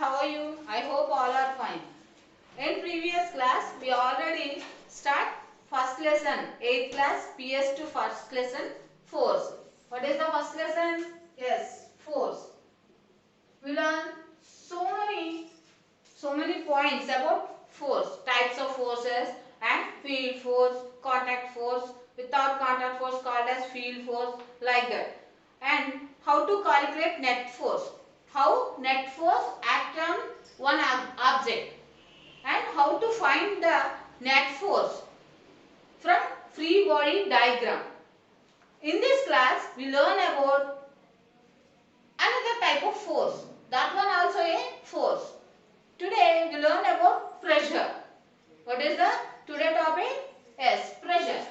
how are you? I hope all are fine. In previous class, we already start first lesson, 8th class, PS2 first lesson, force. What is the first lesson? Yes, force. We learn so many points about force, types of forces and field force, contact force, without contact force called as field force, like that. And how to calculate net force, how net force act on one object, and how to find the net force from free body diagram. In this class, we learn about another type of force. That one also a force. Today we learn about pressure. What is the today topic? Yes, pressure.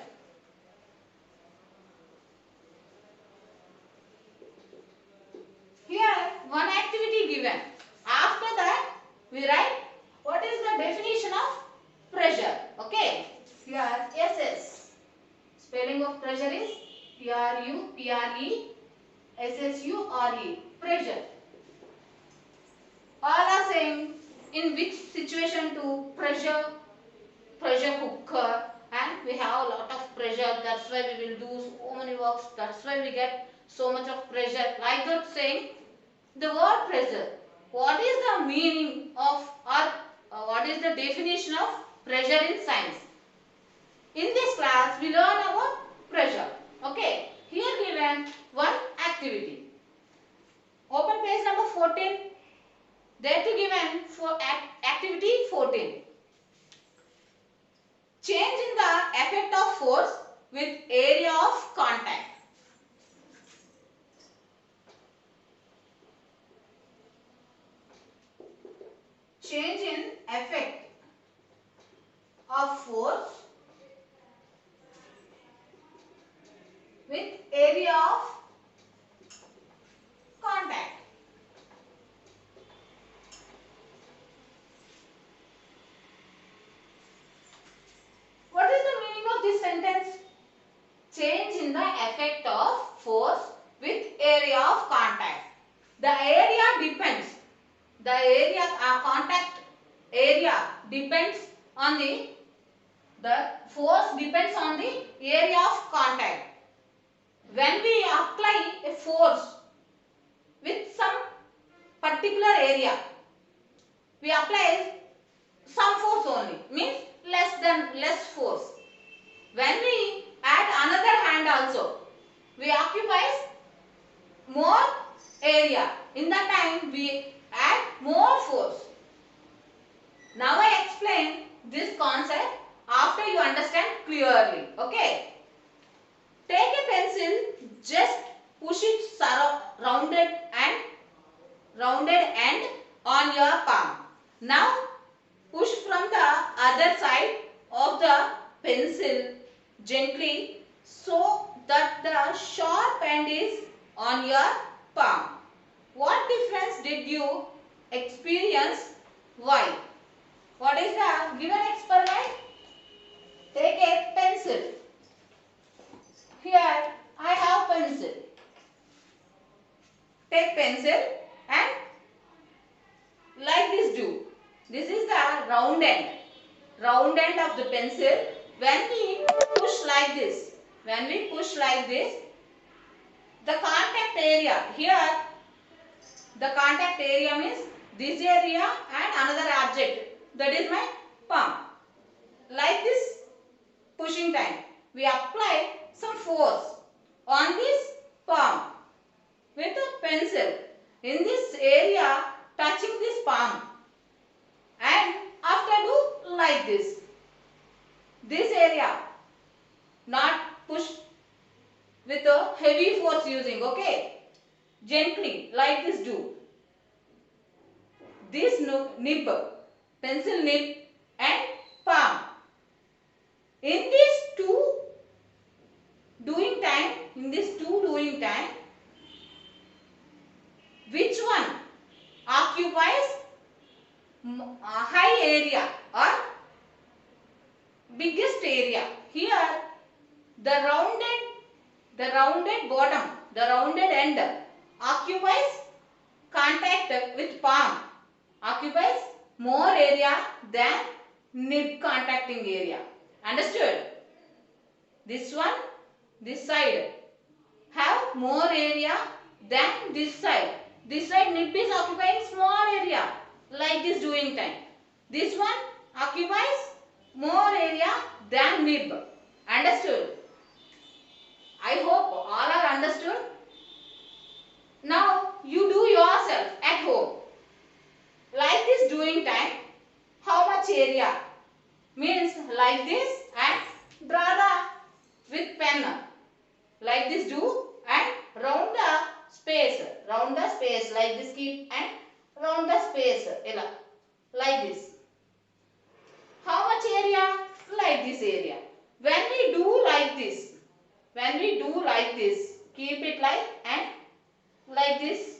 Here one activity given. After that we write what is the definition of pressure. Okay. Here SS. Spelling of pressure is PRUSSURE. Pressure. All are saying in which situation to pressure cooker, and we have a lot of pressure, that's why we will do so many works, that's why we get so much of pressure, like that saying. The word pressure, what is the meaning of or what is the definition of pressure in science? In this class we learn about pressure. Okay, here given one activity. Open page number 14. There to given for activity 14. Change in the effect of force with area of contact. Change in effect of force with area of contact. What is the meaning of this sentence? Change in the effect of force with area of contact. The area depends. The area contact area depends on the force depends on the area of contact. When we apply a force with some particular area, we apply some force only, means less force. When we add another hand also, we occupy more area. In that time we add more force. Now I explain this concept after you understand clearly. Okay. Take a pencil, just push its rounded end on your palm. Now push from the other side of the pencil gently so that the sharp end is on your palm. What difference did you experience? Why? What is the given experiment? Take a pencil. Here I have pencil. Take pencil and like this do. This is the round end of the pencil. When we push like this, the contact area here, the contact area means this area and another object, that is my palm. Like this pushing time, we apply some force on this palm with a pencil in this area touching this palm, and after do like this area, not push with a heavy force using, okay, gently like this do. This nib, pencil nib and palm, in this two doing time, which one occupies high area or biggest area? Here the rounded bottom, the rounded end occupies contact with palm. occupies more area than nib contacting area. Understood? This one, this side have more area than this side. This side nib is occupying small area like this doing time. This one occupies more area than nib. Understood? I hope all are understood. Now you do yourself at home. Like this doing time, how much area? Means like this and draw the with pen. Like this do and round the space. Round the space like this keep and round the space. Like this. How much area? Like this area. When we do like this, keep it like this,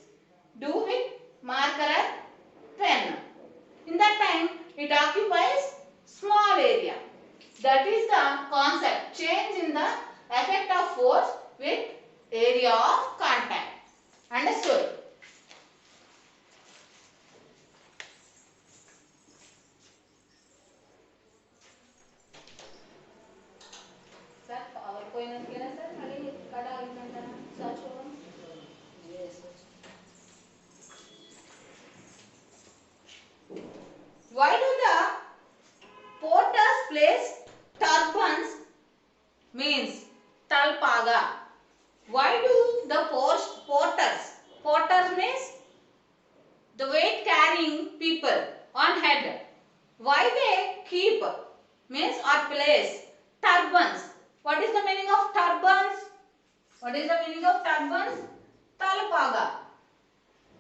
do with marker and pen. In that time, it occupies small area. That is the concept. Change in the effect of force with area of contact. Understood? Sir, PowerPoint sir. Search yes. Why do the porters place turbans? Means talpaga. Why do the porters means the weight carrying people on head? Why they keep means or place turbans? What is the meaning of turbans? What is the meaning of turbans? Talpaga.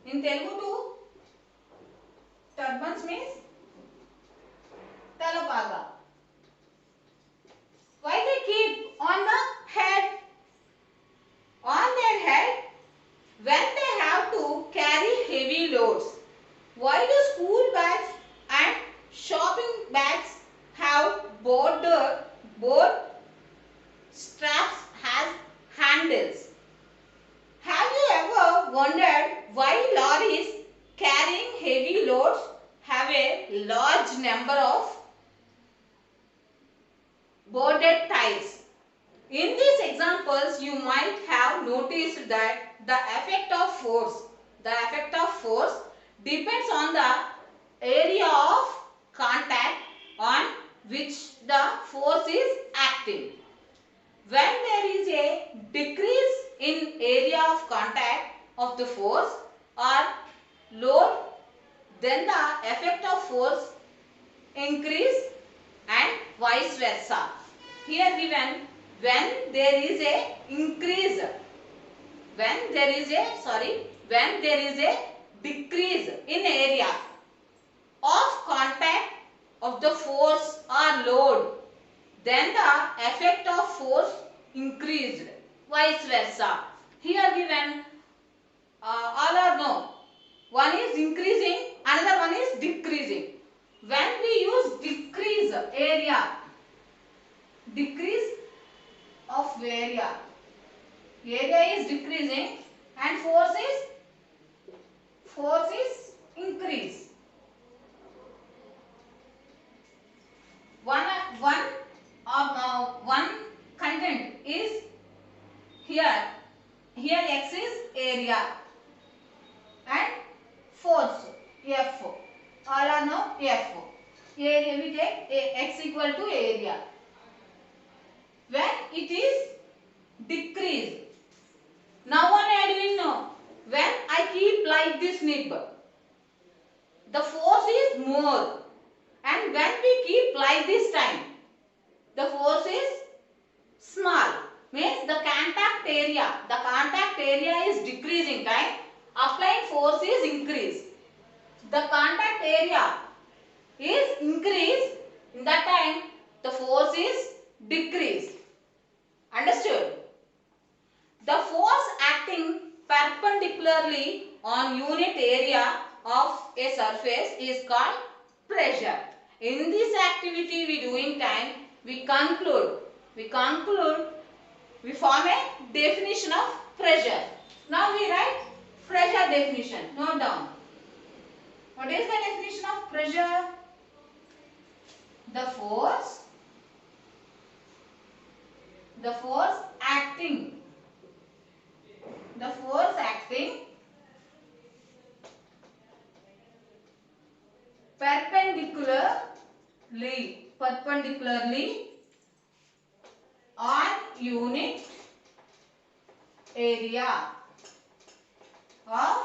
In Telugu too, turbans means talapaga. Why they keep on the head? On their head when they have to carry heavy loads. Why do school bags and shopping bags have board straps has handles? Have you ever wondered why lorries carrying heavy loads have a large number of boarded tires? In these examples, you might have noticed that the effect of force depends on the area of contact on which the force is acting. When there is a decrease in area of contact of the force or load, then the effect of force increase and vice versa. Here given when there is a decrease in area of contact of the force or load, then the effect of force increased, vice versa. Here given all are no. One is increasing, another one is decreasing. When we use decrease of area is decreasing and force is increase. One content is here x is area and force F. All are now F. Area we take x equal to area. When it is decreased. Now what I am doing now? When I keep like this nib, the force is more. And when we keep like this time, the force is small. Means the contact area is decreasing time. Applying force is increased. The contact area is increased. In that time, the force is decreased. Understood? The force acting perpendicularly on unit area of a surface is called pressure. In this activity we doing time, we form a definition of pressure. Now we write pressure definition. Note down. What is the definition of pressure? The force acting, the force acting perpendicularly on unit area of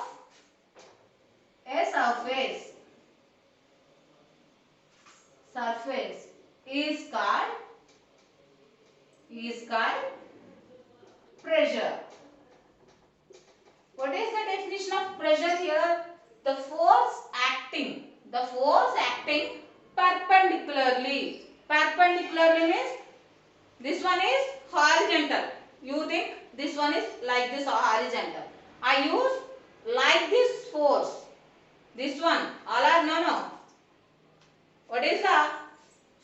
a surface is called pressure. What is the definition of pressure here? The force acting perpendicularly. Perpendicularly means this one is horizontal. You think this one is like this or horizontal. I use like this force. This one, all are no. What is the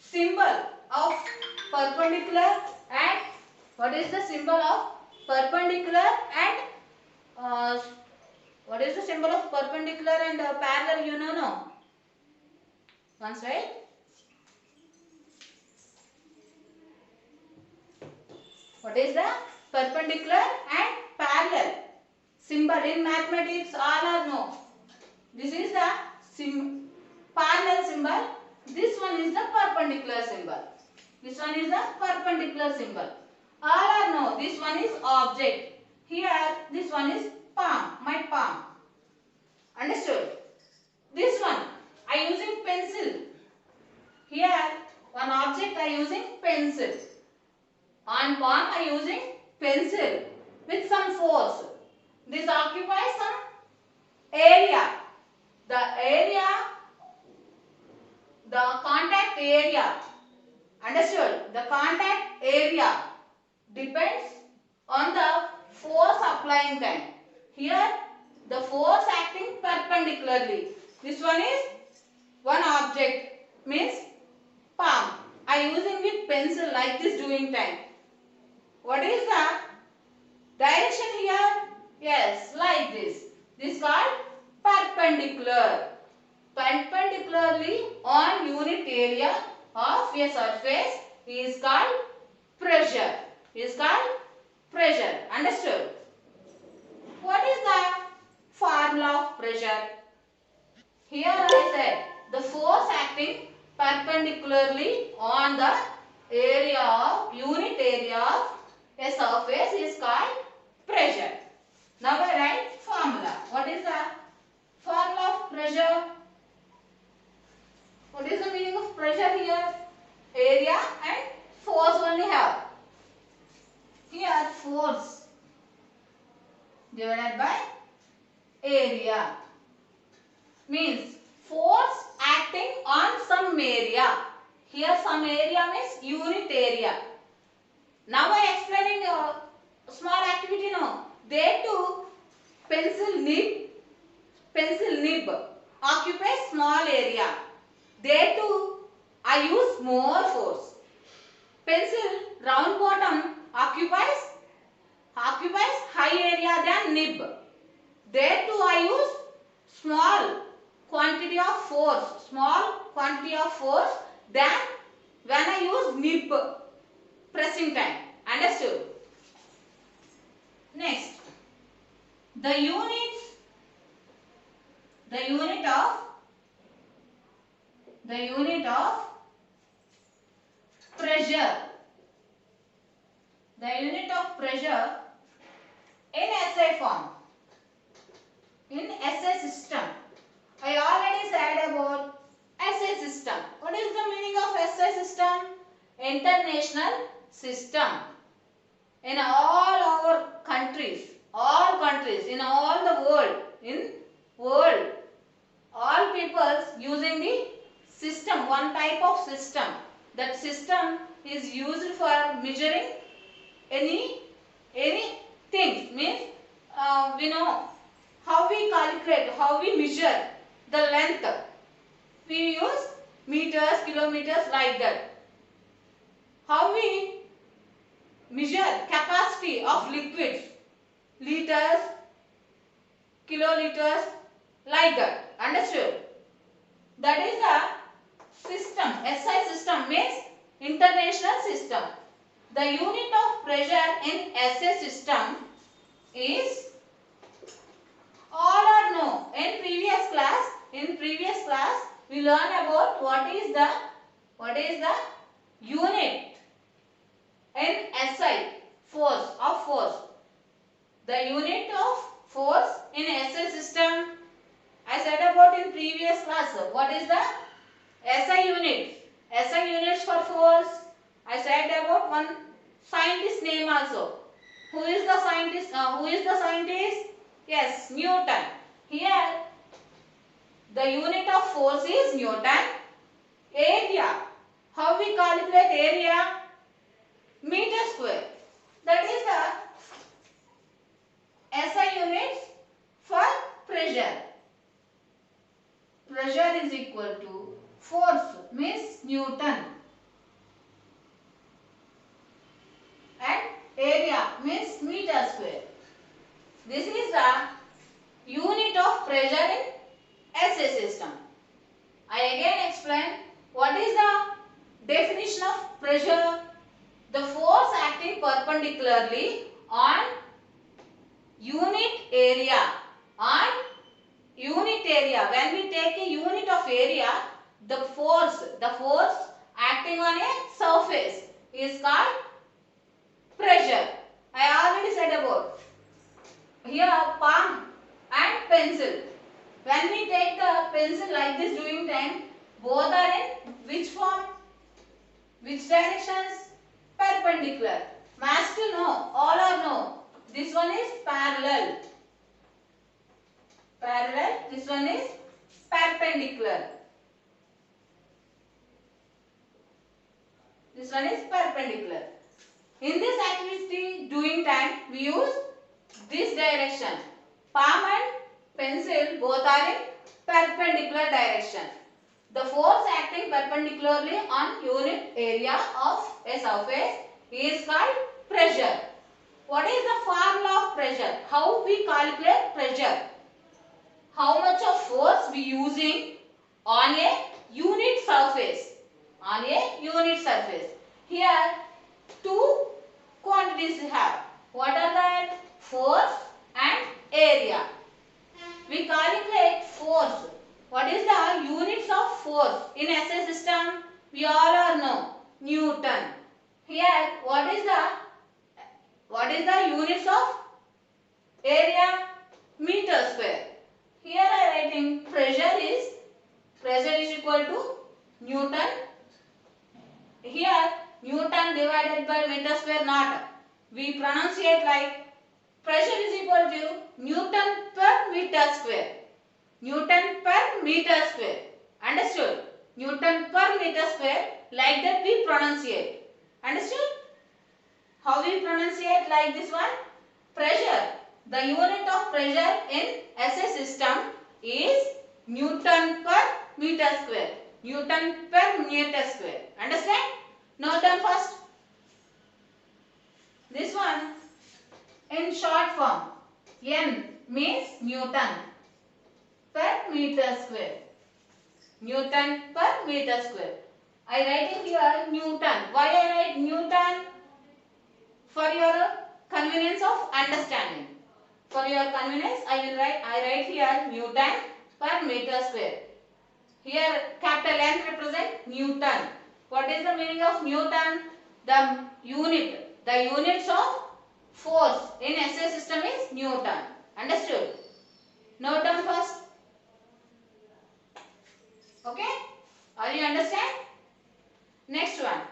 symbol of perpendicular and what is the symbol of perpendicular and what is the symbol of perpendicular and parallel? You know, no? Once, right? What is the perpendicular and parallel symbol in mathematics? All are no. This is the parallel symbol. This one is the perpendicular symbol. This one is the perpendicular symbol. All are no. This one is object. Here, this one is palm. My palm. Understood? This one, I using pencil. Here, one object I using pencil. On palm, I using pencil with some force. This occupies some area. The contact area. Understood? The contact area depends on the force applying time. Here, the force acting perpendicularly. This one is one object, means palm. I using with pencil like this doing time. What is the direction here? Yes, like this. This is called perpendicular. Perpendicularly on unit area of a surface is called pressure. Understood? What is the formula of pressure? Here I said the force acting perpendicularly on the unit area of a surface is called pressure. Now I write formula. What is the formula of pressure? What is the meaning of pressure here? Area and force only have. Here force divided by area means force acting on some area. Here some area means unit area. Now I explaining a small activity now. There too pencil nib occupies small area. There too I use more force. Pencil round bottom occupies high area than nib. There too I use small quantity of force than when I use nib pressing time. Understood? Next, the unit of pressure. The unit of pressure in SI form. In SI system. I already said about SI system. What is the meaning of SI system? International system. In all our countries, in all the world, all peoples using the system, one type of system. That system is used for measuring any things. Means we know how we calculate, how we measure the length. We use meters, kilometers like that. How we measure capacity of liquids, liters, kiloliters like that. Understood? That is the system. SI system means international system. The unit of pressure in SA system is all or no. In previous class we learn about what is the unit in SI force. The unit of force in SI system I said about in previous class. What is the SI unit? SI units for force. I said about one scientist name also. Who is the scientist? Yes, Newton. Here the unit of force is Newton. Area. How we calculate area? Meter square. That is the SI units for pressure. Pressure is equal to force means Newton and area means meter square. This is the unit of pressure in SA system. I again explain what is the definition of pressure. The force acting perpendicularly on unit area. When we take a unit of area, the force acting on a surface is called pressure. I already said about here palm and pencil. When we take the pencil like this during time, both are in which form? Which directions? Perpendicular. Must to know, all or no. This one is parallel. This one is perpendicular. This one is perpendicular. In this activity doing time, we use this direction. Palm and pencil both are in perpendicular direction. The force acting perpendicularly on unit area of a surface is called pressure. What is the formula of pressure? How we calculate pressure? How much of force we using on a unit surface? Here two quantities we have. What are that? Force and area. We calculate force. What is the units of force in SI system? We all are know Newton. Here what is the units of area? Meter square. Here I am writing pressure is equal to Newton. Here Newton divided by meter square not. We pronunciate like pressure is equal to Newton per meter square. Understood? Newton per meter square. Like that we pronunciate. Understood? How we pronunciate like this one? Pressure. The unit of pressure in SI system is Newton per meter square. Understand? Note down first. This one in short form. N means Newton per meter square. I write here Newton. Why I write Newton? For your convenience of understanding. For your convenience, I write here Newton per meter square. Here capital N represent Newton. What is the meaning of Newton? The units of force in SI system is Newton. Understood? Note down first. Okay? Are you understand? Next one.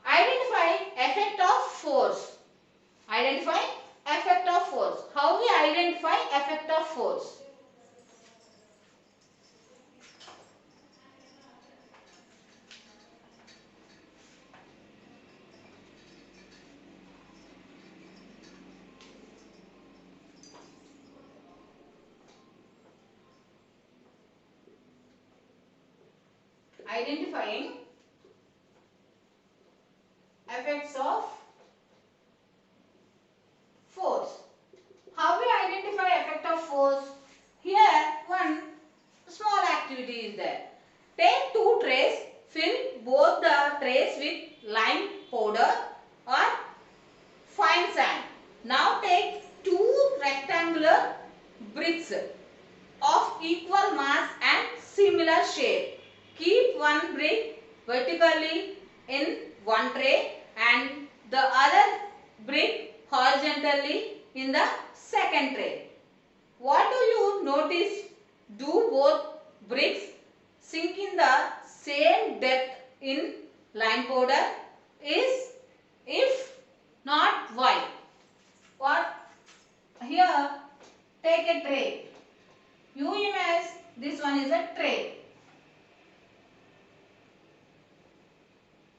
Identify effect of force. How we identify effect of force? Identifying effects of force. How we identify effect of force? Here one small activity is there. Take of equal mass and similar shape. Keep one brick vertically in one tray and the other brick horizontally in the second tray. What do you notice? Do both bricks sink in the same depth in lime powder? If not, why? What? Here, take a tray. You imagine this one is a tray.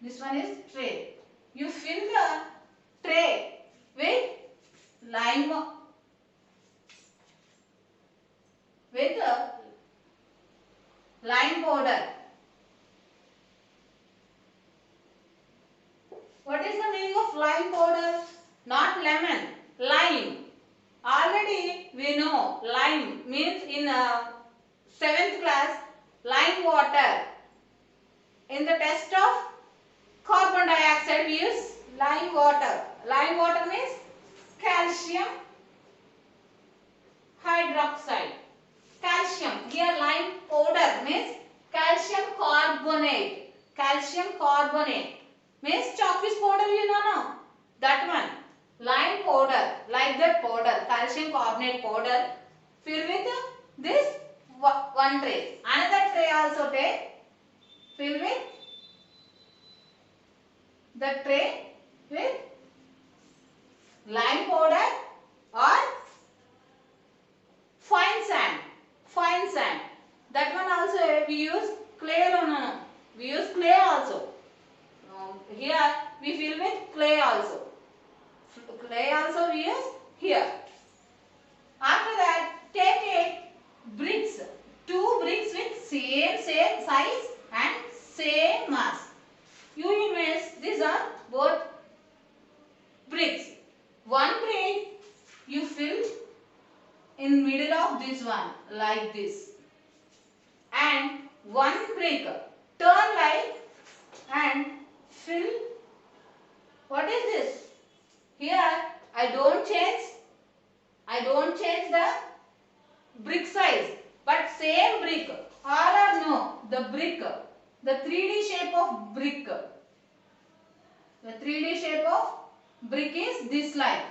This one is tray. You fill the tray with lime powder. What is the meaning of lime powder? Not lemon, lime. Already we know lime means in 7th class lime water. In the test of carbon dioxide we use lime water. Lime water means calcium hydroxide. Calcium. Here lime powder means calcium carbonate. Calcium carbonate means chalkfish powder, you know, no? That one. Lime powder, like that powder, calcium carbonate powder, fill with this one tray. Another tray also take, fill with the tray with lime powder or fine sand. Fine sand. That one also we use clay. No. We use clay also. Here we fill with clay also. Clay also we use here. After that, take a bricks. 2 bricks with same size and same mass. You imagine these are both bricks. One brick you fill in middle of this one like this, and one brick turn like and fill. What is this? Here I don't change the brick size, but same brick. All are know the brick, the 3D shape of brick. The 3D shape of brick is this like.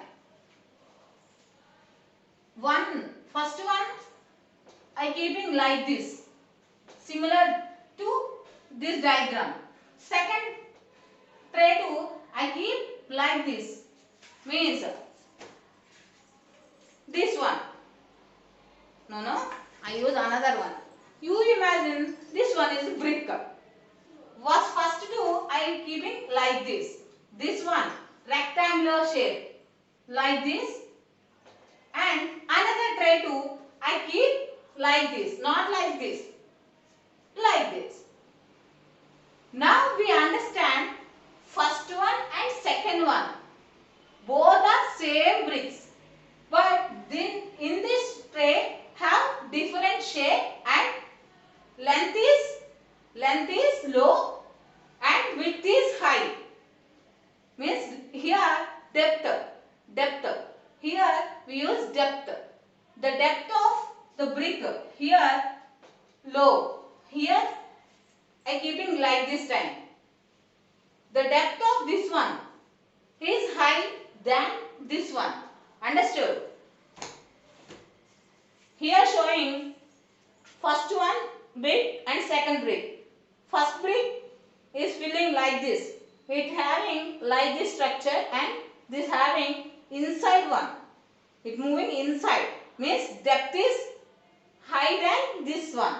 First one I keeping like this, similar to this diagram. Second tray 2 I keep like this, means this one. No, I use another one. You imagine this one is brick. Was first 2 I keeping like this. This one rectangular shape like this, and another tray 2 I keep like this, not like this, like this. Now we understand first one and second one. Both are same bricks, but then in this tray have different shape and length is low and width is high. Means here depth. Here we use depth. The depth of the brick here low. Here I keeping like this time. The depth of this one is high than this one. Understood? Here showing first one brick and second brick. First brick is filling like this. It having like this structure and this having inside one. It moving inside. Means depth is high than this one.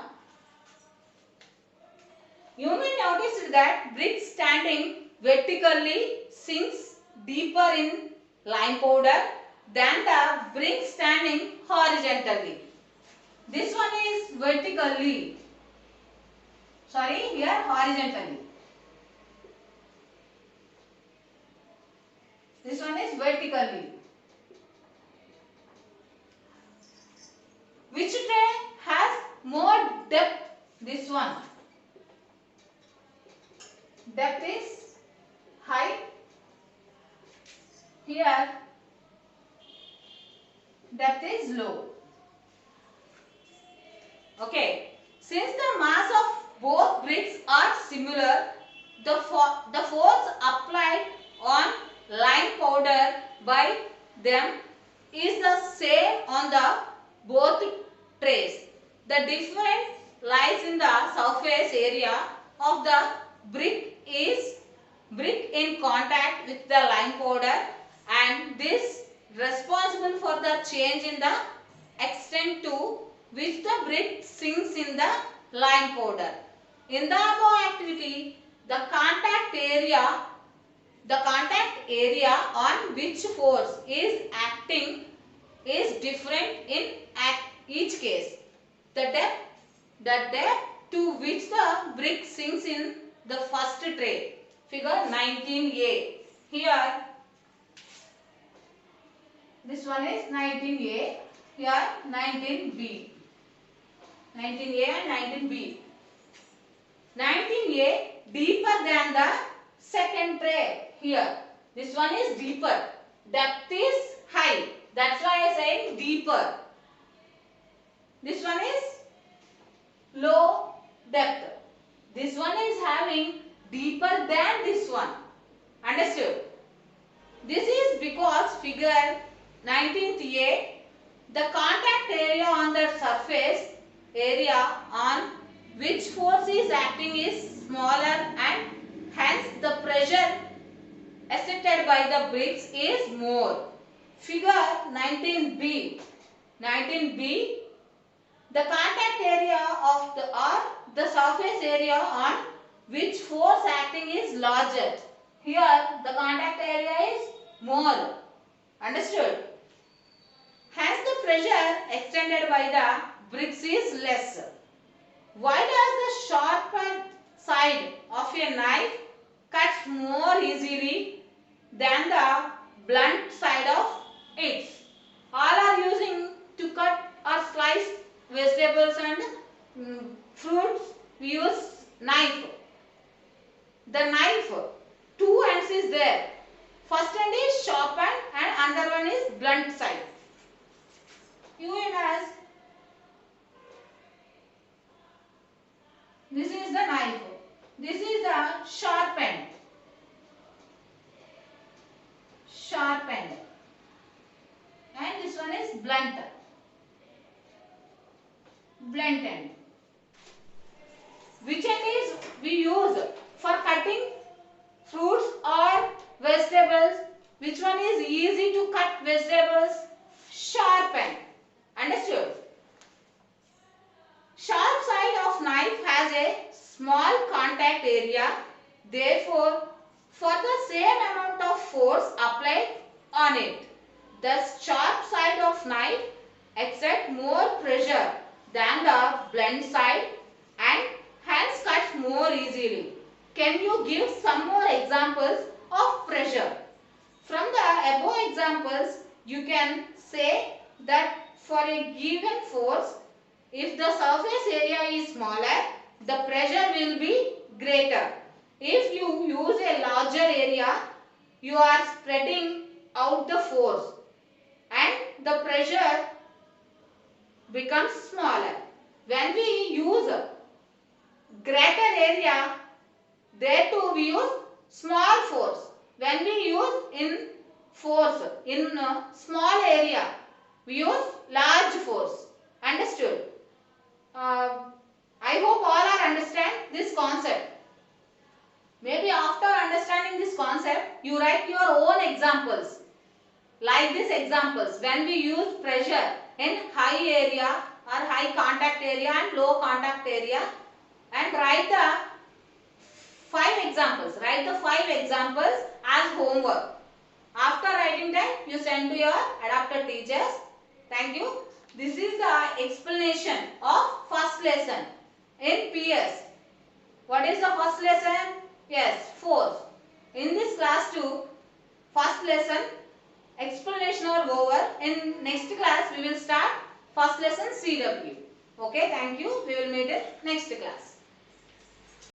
You may notice that brick standing vertically sinks deeper in lime powder than the brick standing horizontally. This one is vertically. Sorry, here horizontally. This one is vertically. Which tray has more depth? This one. Depth is high. Here depth is low. Okay. Since the mass of both bricks are similar, the force applied on lime powder by them is the same on the both trays. The difference lies in the surface area of the brick in contact with the lime powder, and this responsible for the change in the extent to which the brick sinks in the lime powder. In the above activity, the contact area on which force is acting is different in each case. The depth to which the brick sinks in the first tray, figure 19a. Here, this one is 19a, here 19b. 19a and 19b. 19a deeper than the second tray. Here, this one is deeper. Depth is high. That's why I say deeper. This one is low depth. This one is having deeper than this one. Understood? This is because figure 19a, the contact area on the surface area on which force is acting is smaller, and hence the pressure exerted by the bricks is more. Figure 19b. 19b, the contact area of the surface area on which force acting is larger. Here the contact area is more. Understood? Hence the pressure extended by the bricks is less. Why does the sharpened side of a knife cut more easily than the blunt side of it? All are using to cut or slice vegetables and fruits. We use knife. The knife, two ends is there. First end is sharpened and another one is blunt side. You imagine this is the knife. This is the sharp end. Sharp end. And this one is blunt. Blunt end. Which end is we use for cutting fruits or vegetables? Which one is easy to cut vegetables? Sharp end. Understood? Sharp side of knife has a small contact area. Therefore, for the same amount of force applied on it, the sharp side of knife exerts more pressure than the blunt side and hence cuts more easily. Can you give some more examples of pressure? From the above examples, you can say that for a given force, if the surface area is smaller, the pressure will be greater. If you use a larger area, you are spreading out the force and the pressure becomes smaller. When we use greater area, there too we use small force. When we use in small area, we use large force. Understood? I hope all are understand this concept. Maybe after understanding this concept, you write your own examples. Like these examples, when we use pressure in high area or high contact area and low contact area, and write the 5 examples. Write the 5 examples as homework. After writing them, you send to your adapted teachers. Thank you. This is the explanation of first lesson in PS. What is the first lesson? Yes, force. In this class 2, first lesson explanation are over. In next class, we will start first lesson CW. Okay, thank you. We will meet in next class.